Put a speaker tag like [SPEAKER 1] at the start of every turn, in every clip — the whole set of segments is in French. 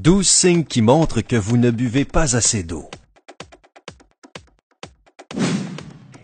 [SPEAKER 1] 12 signes qui montrent que vous ne buvez pas assez d'eau.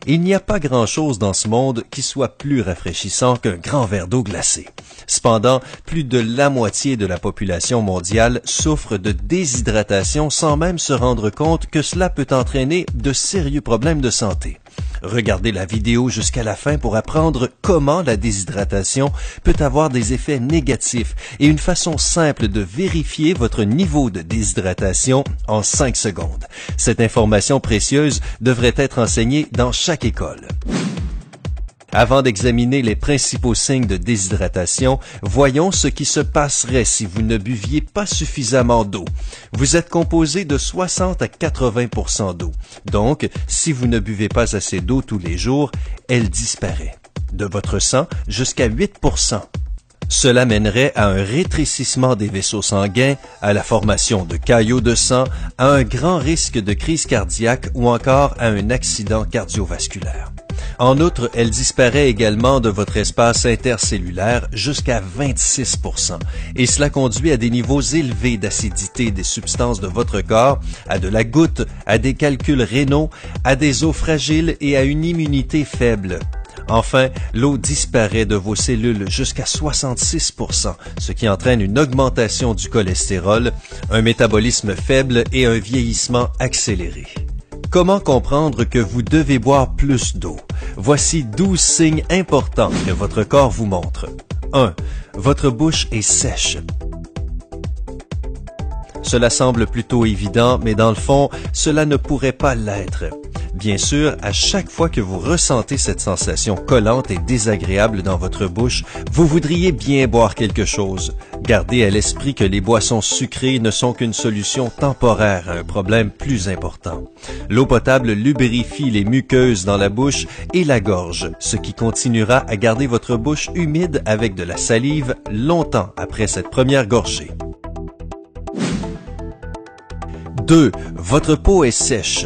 [SPEAKER 1] Il n'y a pas grand-chose dans ce monde qui soit plus rafraîchissant qu'un grand verre d'eau glacée. Cependant, plus de la moitié de la population mondiale souffre de déshydratation sans même se rendre compte que cela peut entraîner de sérieux problèmes de santé. Regardez la vidéo jusqu'à la fin pour apprendre comment la déshydratation peut avoir des effets négatifs et une façon simple de vérifier votre niveau de déshydratation en 5 secondes. Cette information précieuse devrait être enseignée dans chaque école. Avant d'examiner les principaux signes de déshydratation, voyons ce qui se passerait si vous ne buviez pas suffisamment d'eau. Vous êtes composé de 60 à 80% d'eau. Donc, si vous ne buvez pas assez d'eau tous les jours, elle disparaît. De votre sang, jusqu'à 8%. Cela mènerait à un rétrécissement des vaisseaux sanguins, à la formation de caillots de sang, à un grand risque de crise cardiaque ou encore à un accident cardiovasculaire. En outre, elle disparaît également de votre espace intercellulaire jusqu'à 26%, et cela conduit à des niveaux élevés d'acidité des substances de votre corps, à de la goutte, à des calculs rénaux, à des os fragiles et à une immunité faible. Enfin, l'eau disparaît de vos cellules jusqu'à 66%, ce qui entraîne une augmentation du cholestérol, un métabolisme faible et un vieillissement accéléré. Comment comprendre que vous devez boire plus d'eau? Voici 12 signes importants que votre corps vous montre. 1. Votre bouche est sèche. Cela semble plutôt évident, mais dans le fond, cela ne pourrait pas l'être. Bien sûr, à chaque fois que vous ressentez cette sensation collante et désagréable dans votre bouche, vous voudriez bien boire quelque chose. Gardez à l'esprit que les boissons sucrées ne sont qu'une solution temporaire à un problème plus important. L'eau potable lubrifie les muqueuses dans la bouche et la gorge, ce qui continuera à garder votre bouche humide avec de la salive longtemps après cette première gorgée. 2. Votre peau est sèche.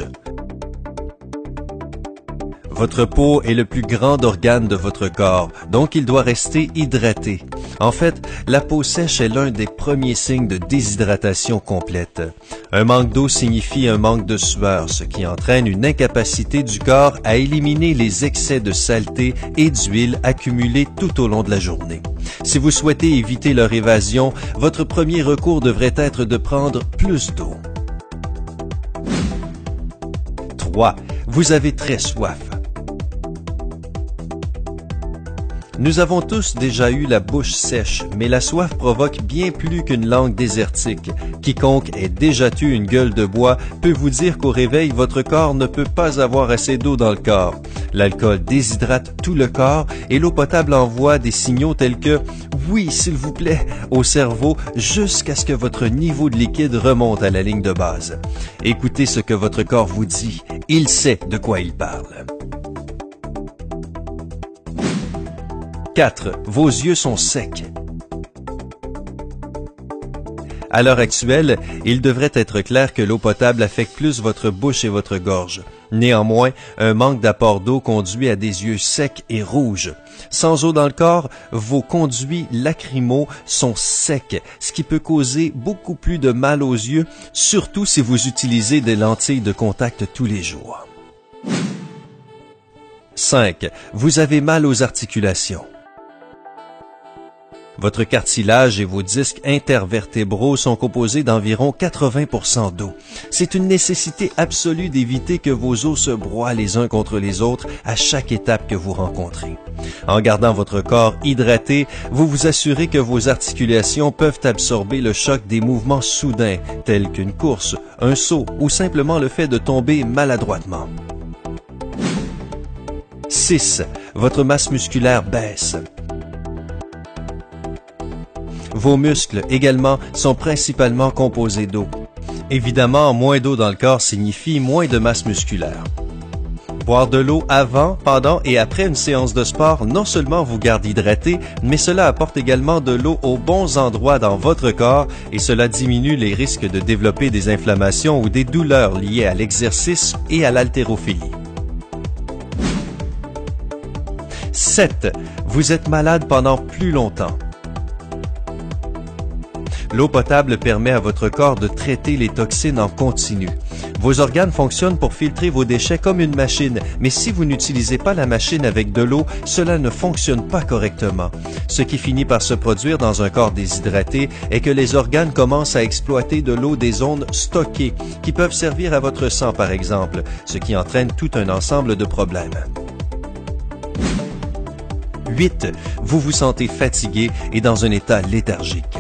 [SPEAKER 1] Votre peau est le plus grand organe de votre corps, donc il doit rester hydraté. En fait, la peau sèche est l'un des premiers signes de déshydratation complète. Un manque d'eau signifie un manque de sueur, ce qui entraîne une incapacité du corps à éliminer les excès de saleté et d'huile accumulés tout au long de la journée. Si vous souhaitez éviter leur évasion, votre premier recours devrait être de prendre plus d'eau. 3. Vous avez très soif. Nous avons tous déjà eu la bouche sèche, mais la soif provoque bien plus qu'une langue désertique. Quiconque ait déjà eu une gueule de bois peut vous dire qu'au réveil, votre corps ne peut pas avoir assez d'eau dans le corps. L'alcool déshydrate tout le corps et l'eau potable envoie des signaux tels que « oui, s'il vous plaît » au cerveau jusqu'à ce que votre niveau de liquide remonte à la ligne de base. Écoutez ce que votre corps vous dit. Il sait de quoi il parle. 4. Vos yeux sont secs. À l'heure actuelle, il devrait être clair que l'eau potable affecte plus votre bouche et votre gorge. Néanmoins, un manque d'apport d'eau conduit à des yeux secs et rouges. Sans eau dans le corps, vos conduits lacrymaux sont secs, ce qui peut causer beaucoup plus de mal aux yeux, surtout si vous utilisez des lentilles de contact tous les jours. 5. Vous avez mal aux articulations. Votre cartilage et vos disques intervertébraux sont composés d'environ 80% d'eau. C'est une nécessité absolue d'éviter que vos os se broient les uns contre les autres à chaque étape que vous rencontrez. En gardant votre corps hydraté, vous vous assurez que vos articulations peuvent absorber le choc des mouvements soudains, tels qu'une course, un saut ou simplement le fait de tomber maladroitement. 6. Votre masse musculaire baisse. Vos muscles, également, sont principalement composés d'eau. Évidemment, moins d'eau dans le corps signifie moins de masse musculaire. Boire de l'eau avant, pendant et après une séance de sport non seulement vous garde hydraté, mais cela apporte également de l'eau aux bons endroits dans votre corps et cela diminue les risques de développer des inflammations ou des douleurs liées à l'exercice et à l'haltérophilie. 7. Vous êtes malade pendant plus longtemps. L'eau potable permet à votre corps de traiter les toxines en continu. Vos organes fonctionnent pour filtrer vos déchets comme une machine, mais si vous n'utilisez pas la machine avec de l'eau, cela ne fonctionne pas correctement. Ce qui finit par se produire dans un corps déshydraté est que les organes commencent à exploiter de l'eau des zones stockées, qui peuvent servir à votre sang par exemple, ce qui entraîne tout un ensemble de problèmes. 8. Vous vous sentez fatigué et dans un état léthargique.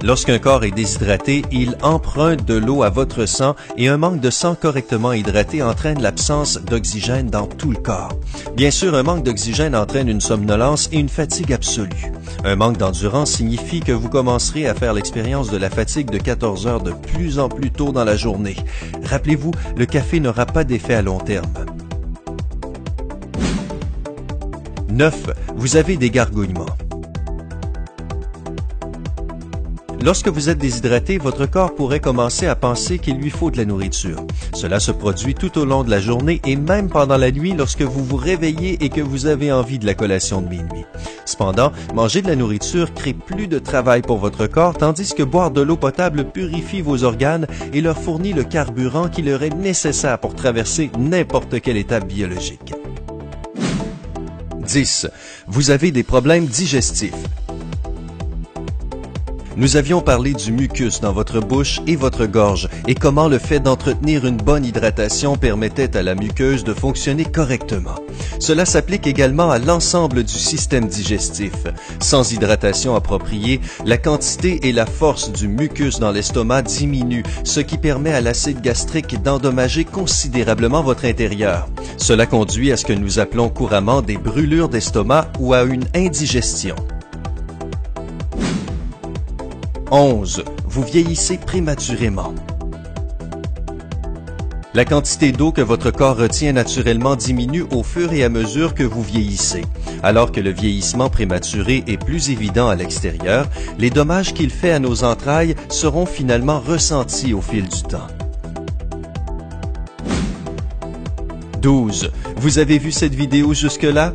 [SPEAKER 1] Lorsqu'un corps est déshydraté, il emprunte de l'eau à votre sang et un manque de sang correctement hydraté entraîne l'absence d'oxygène dans tout le corps. Bien sûr, un manque d'oxygène entraîne une somnolence et une fatigue absolue. Un manque d'endurance signifie que vous commencerez à faire l'expérience de la fatigue de 14 heures de plus en plus tôt dans la journée. Rappelez-vous, le café n'aura pas d'effet à long terme. 9. Vous avez des gargouillements. Lorsque vous êtes déshydraté, votre corps pourrait commencer à penser qu'il lui faut de la nourriture. Cela se produit tout au long de la journée et même pendant la nuit lorsque vous vous réveillez et que vous avez envie de la collation de minuit. Cependant, manger de la nourriture crée plus de travail pour votre corps, tandis que boire de l'eau potable purifie vos organes et leur fournit le carburant qui leur est nécessaire pour traverser n'importe quelle étape biologique. 10. Vous avez des problèmes digestifs. Nous avions parlé du mucus dans votre bouche et votre gorge et comment le fait d'entretenir une bonne hydratation permettait à la muqueuse de fonctionner correctement. Cela s'applique également à l'ensemble du système digestif. Sans hydratation appropriée, la quantité et la force du mucus dans l'estomac diminuent, ce qui permet à l'acide gastrique d'endommager considérablement votre intérieur. Cela conduit à ce que nous appelons couramment des brûlures d'estomac ou à une indigestion. 11. Vous vieillissez prématurément. La quantité d'eau que votre corps retient naturellement diminue au fur et à mesure que vous vieillissez. Alors que le vieillissement prématuré est plus évident à l'extérieur, les dommages qu'il fait à nos entrailles seront finalement ressentis au fil du temps. 12. Vous avez vu cette vidéo jusque-là?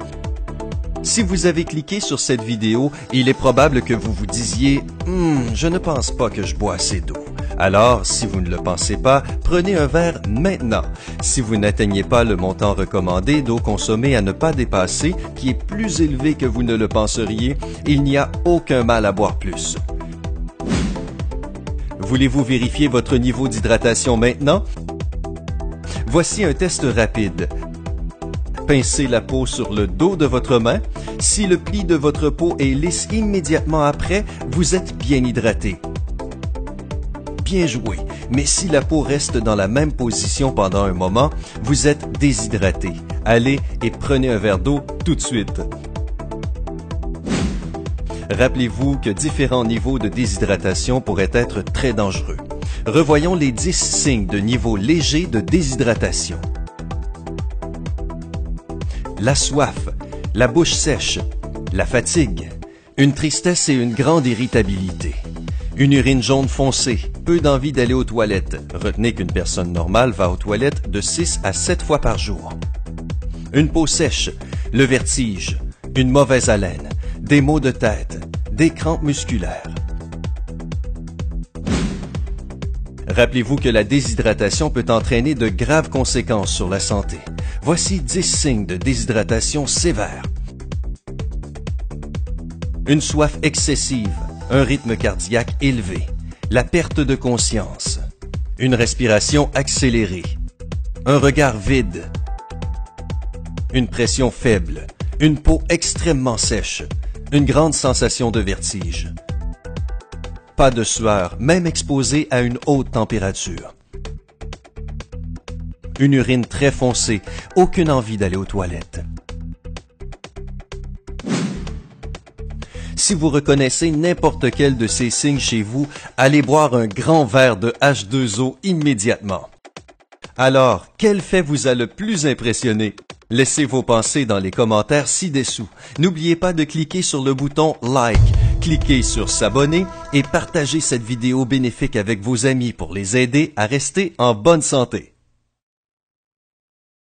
[SPEAKER 1] Si vous avez cliqué sur cette vidéo, il est probable que vous vous disiez « je ne pense pas que je bois assez d'eau ». Alors, si vous ne le pensez pas, prenez un verre maintenant. Si vous n'atteignez pas le montant recommandé d'eau consommée à ne pas dépasser, qui est plus élevé que vous ne le penseriez, il n'y a aucun mal à boire plus. Voulez-vous vérifier votre niveau d'hydratation maintenant? Voici un test rapide. Pincez la peau sur le dos de votre main. Si le pli de votre peau est lisse immédiatement après, vous êtes bien hydraté. Bien joué, mais si la peau reste dans la même position pendant un moment, vous êtes déshydraté. Allez et prenez un verre d'eau tout de suite. Rappelez-vous que différents niveaux de déshydratation pourraient être très dangereux. Revoyons les 10 signes de niveau léger de déshydratation. La soif, la bouche sèche, la fatigue, une tristesse et une grande irritabilité, une urine jaune foncée, peu d'envie d'aller aux toilettes. Retenez qu'une personne normale va aux toilettes de 6 à 7 fois par jour. Une peau sèche, le vertige, une mauvaise haleine, des maux de tête, des crampes musculaires. Rappelez-vous que la déshydratation peut entraîner de graves conséquences sur la santé. Voici 10 signes de déshydratation sévère. Une soif excessive, un rythme cardiaque élevé, la perte de conscience, une respiration accélérée, un regard vide, une pression faible, une peau extrêmement sèche, une grande sensation de vertige. Pas de sueur, même exposé à une haute température. Une urine très foncée, aucune envie d'aller aux toilettes. Si vous reconnaissez n'importe quel de ces signes chez vous, allez boire un grand verre de H2O immédiatement. Alors, quel fait vous a le plus impressionné? Laissez vos pensées dans les commentaires ci-dessous. N'oubliez pas de cliquer sur le bouton « Like ». Cliquez sur « S'abonner » et partagez cette vidéo bénéfique avec vos amis pour les aider à rester en bonne santé.